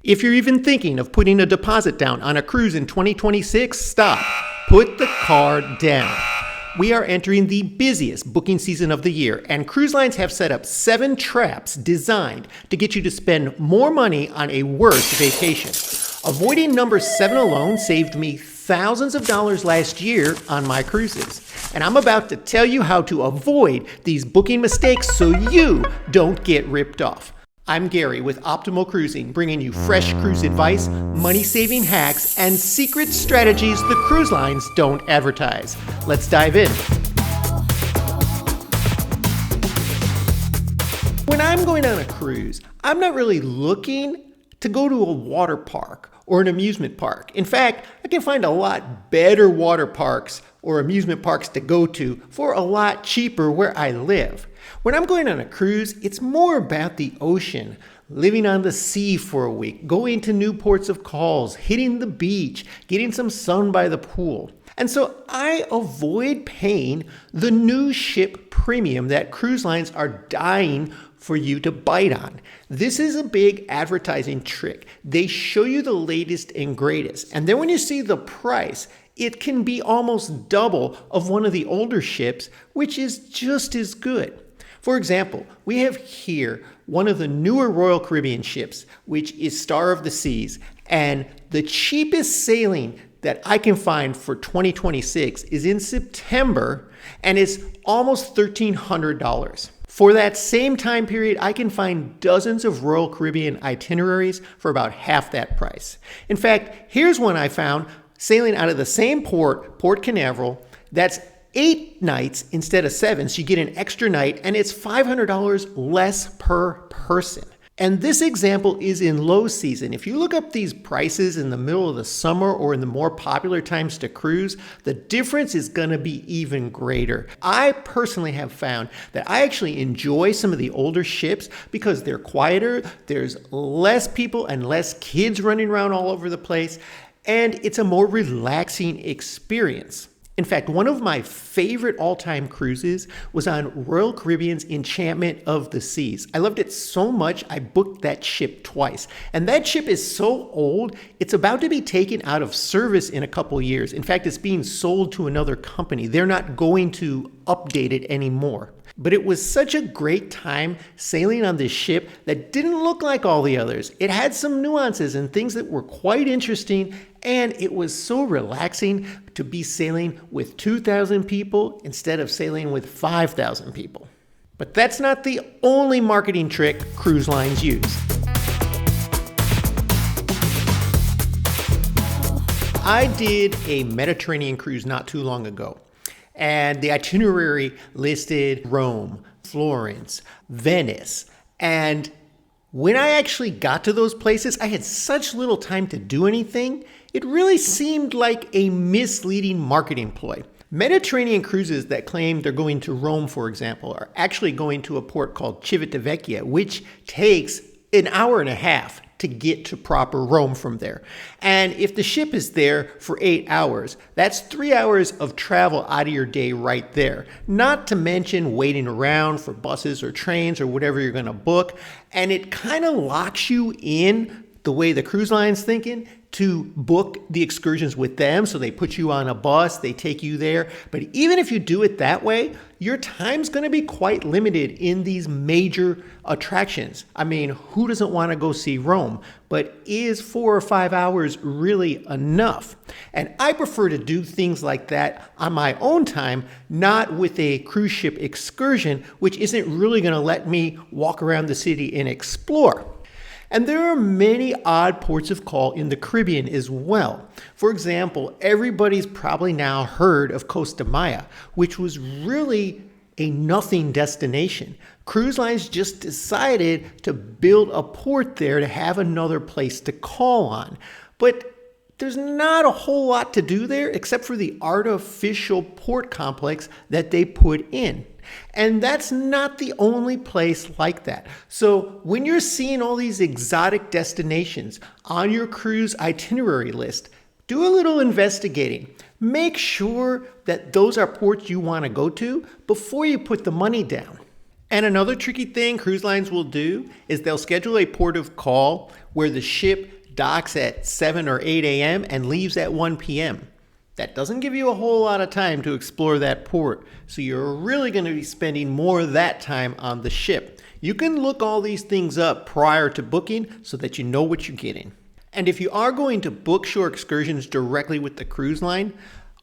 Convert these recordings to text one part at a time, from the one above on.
If you're even thinking of putting a deposit down on a cruise in 2026, stop. Put the car down. We are entering the busiest booking season of the year, and cruise lines have set up 7 traps designed to get you to spend more money on a worse vacation. Avoiding number 7 alone saved me thousands of dollars last year on my cruises. And I'm about to tell you how to avoid these booking mistakes so you don't get ripped off. I'm Gary with Optimal Cruising, bringing you fresh cruise advice, money-saving hacks, and secret strategies the cruise lines don't advertise. Let's dive in. When I'm going on a cruise, I'm not really looking to go to a water park or an amusement park. In fact, I can find a lot better water parks or amusement parks to go to for a lot cheaper where I live. When I'm going on a cruise, it's more about the ocean, living on the sea for a week, going to new ports of calls, hitting the beach, getting some sun by the pool. And so I avoid paying the new ship premium that cruise lines are dying for you to bite on. This is a big advertising trick. They show you the latest and greatest. And then when you see the price, it can be almost double of one of the older ships, which is just as good. For example, we have here one of the newer Royal Caribbean ships, which is Star of the Seas, and the cheapest sailing that I can find for 2026 is in September, and it's almost $1,300. For that same time period, I can find dozens of Royal Caribbean itineraries for about half that price. In fact, here's one I found sailing out of the same port, Port Canaveral, that's 8 nights instead of 7, so you get an extra night, and it's $500 less per person. And this example is in low season. If you look up these prices in the middle of the summer or in the more popular times to cruise, the difference is going to be even greater. I personally have found that I actually enjoy some of the older ships because they're quieter, there's less people and less kids running around all over the place, and it's a more relaxing experience. In fact, one of my favorite all-time cruises was on Royal Caribbean's Enchantment of the Seas. I loved it so much, I booked that ship twice. And that ship is so old, it's about to be taken out of service in a couple years. In fact, it's being sold to another company. They're not going to update it anymore. But it was such a great time sailing on this ship that didn't look like all the others. It had some nuances and things that were quite interesting, and it was so relaxing to be sailing with 2,000 people instead of sailing with 5,000 people. But that's not the only marketing trick cruise lines use. I did a Mediterranean cruise not too long ago. And the itinerary listed Rome, Florence, Venice. And when I actually got to those places, I had such little time to do anything. It really seemed like a misleading marketing ploy. Mediterranean cruises that claim they're going to Rome, for example, are actually going to a port called Civitavecchia, which takes an hour and a half to get to proper Rome from there. And if the ship is there for 8 hours, that's 3 hours of travel out of your day right there. Not to mention waiting around for buses or trains or whatever you're gonna book. And it kind of locks you in the way the cruise line's thinking to book the excursions with them. So they put you on a bus, they take you there. But even if you do it that way, your time's going to be quite limited in these major attractions. I mean, who doesn't want to go see Rome? But is 4 or 5 hours really enough? And I prefer to do things like that on my own time, not with a cruise ship excursion, which isn't really going to let me walk around the city and explore. And there are many odd ports of call in the Caribbean as well. For example, everybody's probably now heard of Costa Maya, which was really a nothing destination. Cruise lines just decided to build a port there to have another place to call on. But there's not a whole lot to do there except for the artificial port complex that they put in. And that's not the only place like that. So when you're seeing all these exotic destinations on your cruise itinerary list, do a little investigating. Make sure that those are ports you want to go to before you put the money down. And another tricky thing cruise lines will do is they'll schedule a port of call where the ship docks at 7 or 8 a.m. and leaves at 1 p.m. That doesn't give you a whole lot of time to explore that port, so you're really going to be spending more of that time on the ship. You can look all these things up prior to booking so that you know what you're getting. And if you are going to book shore excursions directly with the cruise line,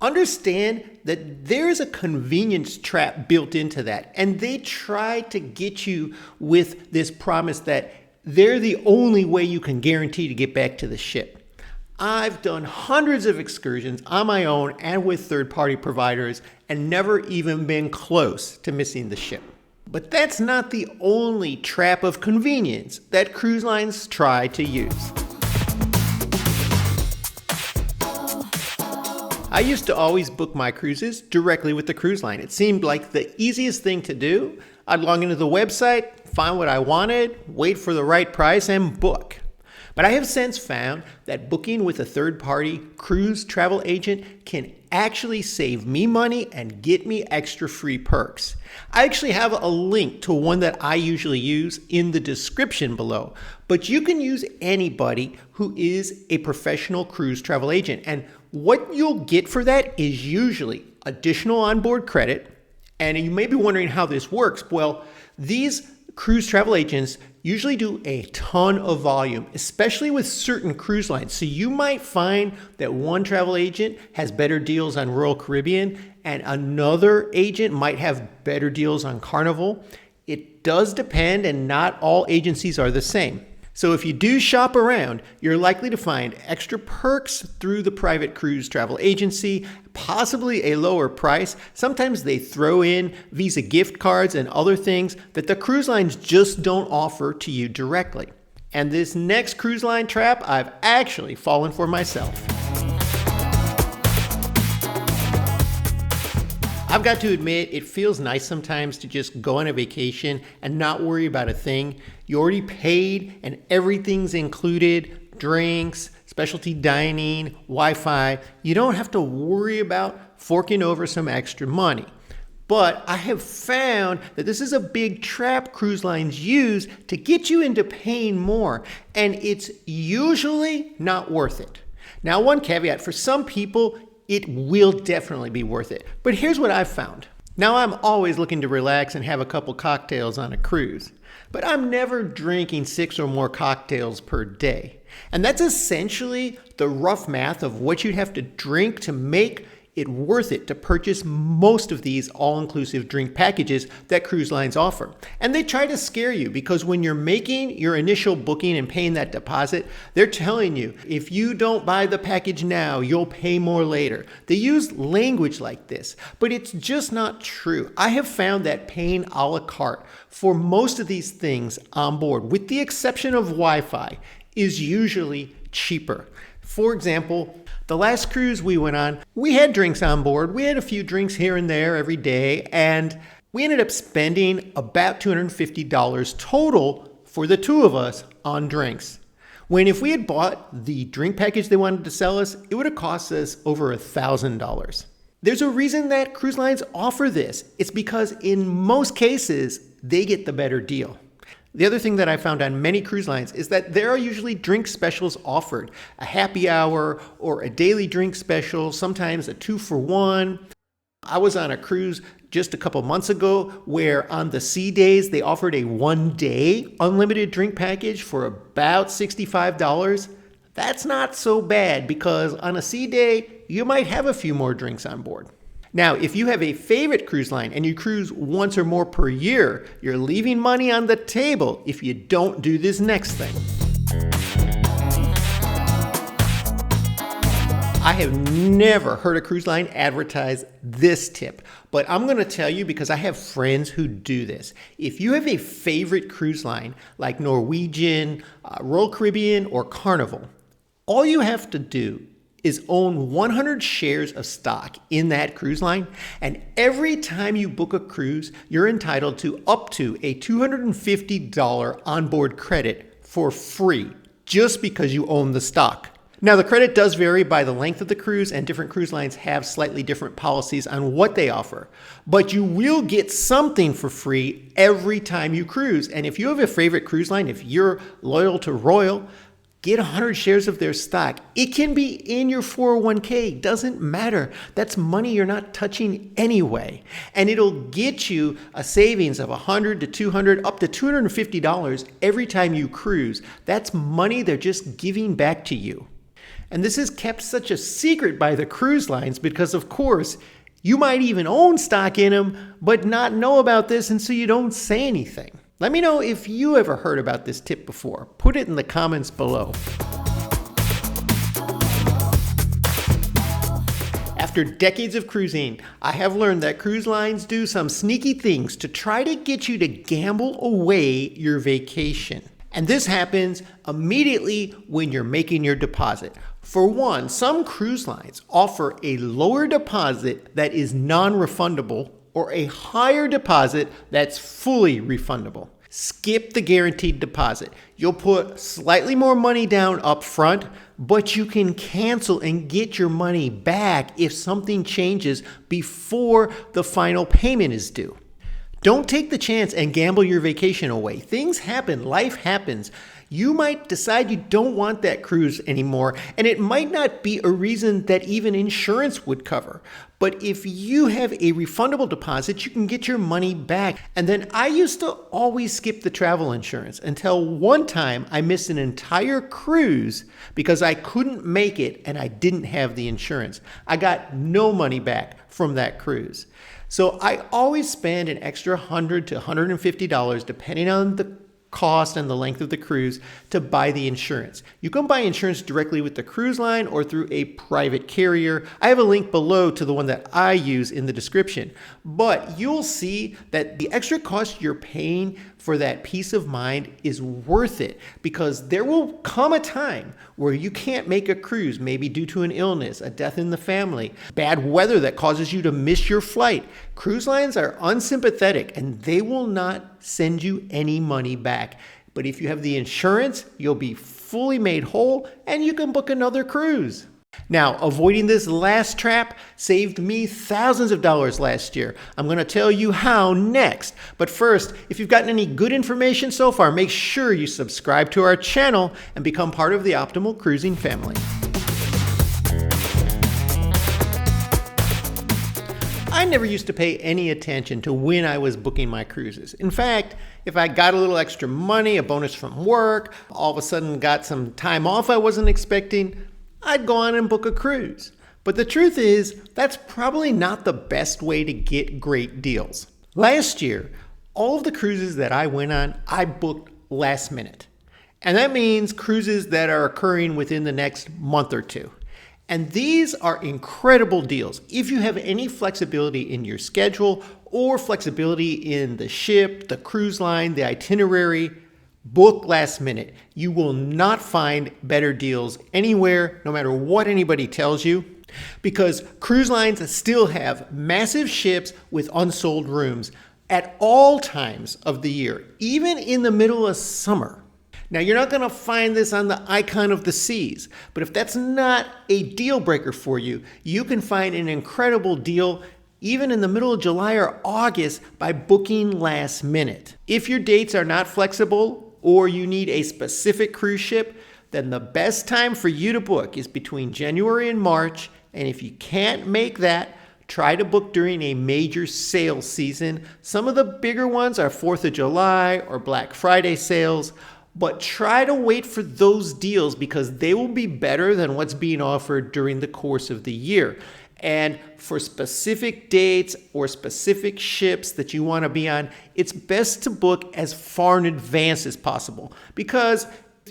understand that there is a convenience trap built into that. And they try to get you with this promise that they're the only way you can guarantee to get back to the ship. I've done hundreds of excursions on my own and with third-party providers and never even been close to missing the ship. But that's not the only trap of convenience that cruise lines try to use. I used to always book my cruises directly with the cruise line. It seemed like the easiest thing to do. I'd log into the website, find what I wanted, wait for the right price, and book. But I have since found that booking with a third-party cruise travel agent can actually save me money and get me extra free perks. I actually have a link to one that I usually use in the description below, but you can use anybody who is a professional cruise travel agent. And what you'll get for that is usually additional onboard credit. And you may be wondering how this works. Well, these cruise travel agents usually do a ton of volume, especially with certain cruise lines. So you might find that one travel agent has better deals on Royal Caribbean and another agent might have better deals on Carnival. It does depend, and not all agencies are the same. So if you do shop around, you're likely to find extra perks through the private cruise travel agency, possibly a lower price. Sometimes they throw in Visa gift cards and other things that the cruise lines just don't offer to you directly. And this next cruise line trap, I've actually fallen for myself. I've got to admit, it feels nice sometimes to just go on a vacation and not worry about a thing. You already paid and everything's included, drinks, specialty dining, Wi-Fi. You don't have to worry about forking over some extra money. But I have found that this is a big trap cruise lines use to get you into paying more, and it's usually not worth it. Now, one caveat, for some people, it will definitely be worth it. But here's what I've found. Now, I'm always looking to relax and have a couple cocktails on a cruise, but I'm never drinking 6 or more cocktails per day. And that's essentially the rough math of what you'd have to drink to make it worth it to purchase most of these all-inclusive drink packages that cruise lines offer. And they try to scare you because when you're making your initial booking and paying that deposit, they're telling you, if you don't buy the package now, you'll pay more later. They use language like this, but it's just not true. I have found that paying a la carte for most of these things on board, with the exception of Wi-Fi, is usually cheaper. For example, the last cruise we went on, we had drinks on board. We had a few drinks here and there every day, and we ended up spending about $250 total for the two of us on drinks. When if we had bought the drink package they wanted to sell us, it would have cost us over $1,000. There's a reason that cruise lines offer this. It's because in most cases, they get the better deal. The other thing that I found on many cruise lines is that there are usually drink specials offered, a happy hour or a daily drink special, sometimes a 2-for-1. I was on a cruise just a couple months ago where on the sea days they offered a 1-day unlimited drink package for about $65. That's not so bad because on a sea day, you might have a few more drinks on board. Now, if you have a favorite cruise line and you cruise once or more per year, you're leaving money on the table if you don't do this next thing. I have never heard a cruise line advertise this tip, but I'm going to tell you because I have friends who do this. If you have a favorite cruise line like Norwegian, Royal Caribbean, or Carnival, all you have to do is own 100 shares of stock in that cruise line, and every time you book a cruise, you're entitled to up to a $250 onboard credit for free just because you own the stock. Now, the credit does vary by the length of the cruise, and different cruise lines have slightly different policies on what they offer. But you will get something for free every time you cruise. And if you have a favorite cruise line, if you're loyal to Royal, get 100 shares of their stock. It can be in your 401k. Doesn't matter. That's money you're not touching anyway. And it'll get you a savings of $100 to $200, up to $250 every time you cruise. That's money they're just giving back to you. And this is kept such a secret by the cruise lines because, of course, you might even own stock in them, but not know about this, and so you don't say anything. Let me know if you ever heard about this tip before. Put it in the comments below. After decades of cruising, I have learned that cruise lines do some sneaky things to try to get you to gamble away your vacation. And this happens immediately when you're making your deposit. For one, some cruise lines offer a lower deposit that is non-refundable or a higher deposit that's fully refundable. Skip the guaranteed deposit. You'll put slightly more money down up front, but you can cancel and get your money back if something changes before the final payment is due. Don't take the chance and gamble your vacation away. Things happen, life happens. You might decide you don't want that cruise anymore, and it might not be a reason that even insurance would cover. But if you have a refundable deposit, you can get your money back. And then I used to always skip the travel insurance until one time I missed an entire cruise because I couldn't make it and I didn't have the insurance. I got no money back from that cruise. So I always spend an extra $100 to $150 depending on the cost and the length of the cruise to buy the insurance. You can buy insurance directly with the cruise line or through a private carrier. I have a link below to the one that I use in the description. But you'll see that the extra cost you're paying for that peace of mind is worth it, because there will come a time where you can't make a cruise, maybe due to an illness, a death in the family, bad weather that causes you to miss your flight. Cruise lines are unsympathetic and they will not send you any money back. But if you have the insurance, you'll be fully made whole and you can book another cruise. Now, avoiding this last trap saved me thousands of dollars last year. I'm going to tell you how next. But first, if you've gotten any good information so far, make sure you subscribe to our channel and become part of the Optimal Cruising family. I never used to pay any attention to when I was booking my cruises. In fact, if I got a little extra money, a bonus from work, all of a sudden got some time off I wasn't expecting, I'd go on and book a cruise. But the truth is, that's probably not the best way to get great deals. Last year, all of the cruises that I went on, I booked last minute. And that means cruises that are occurring within the next month or two. And these are incredible deals. If you have any flexibility in your schedule or flexibility in the ship, the cruise line, the itinerary, book last minute. You will not find better deals anywhere, no matter what anybody tells you, because cruise lines still have massive ships with unsold rooms at all times of the year, even in the middle of summer. Now, you're not going to find this on the Icon of the Seas, but if that's not a deal breaker for you, you can find an incredible deal even in the middle of July or August by booking last minute. If your dates are not flexible or you need a specific cruise ship, then the best time for you to book is between January and March. And if you can't make that, try to book during a major sales season. Some of the bigger ones are 4th of July or Black Friday sales, but try to wait for those deals because they will be better than what's being offered during the course of the year. And for specific dates or specific ships that you want to be on, it's best to book as far in advance as possible, because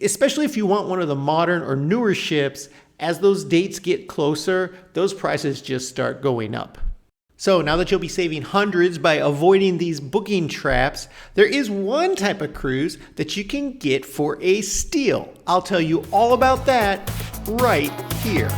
especially if you want one of the modern or newer ships, as those dates get closer, those prices just start going up. So now that you'll be saving hundreds by avoiding these booking traps, there is one type of cruise that you can get for a steal. I'll tell you all about that right here.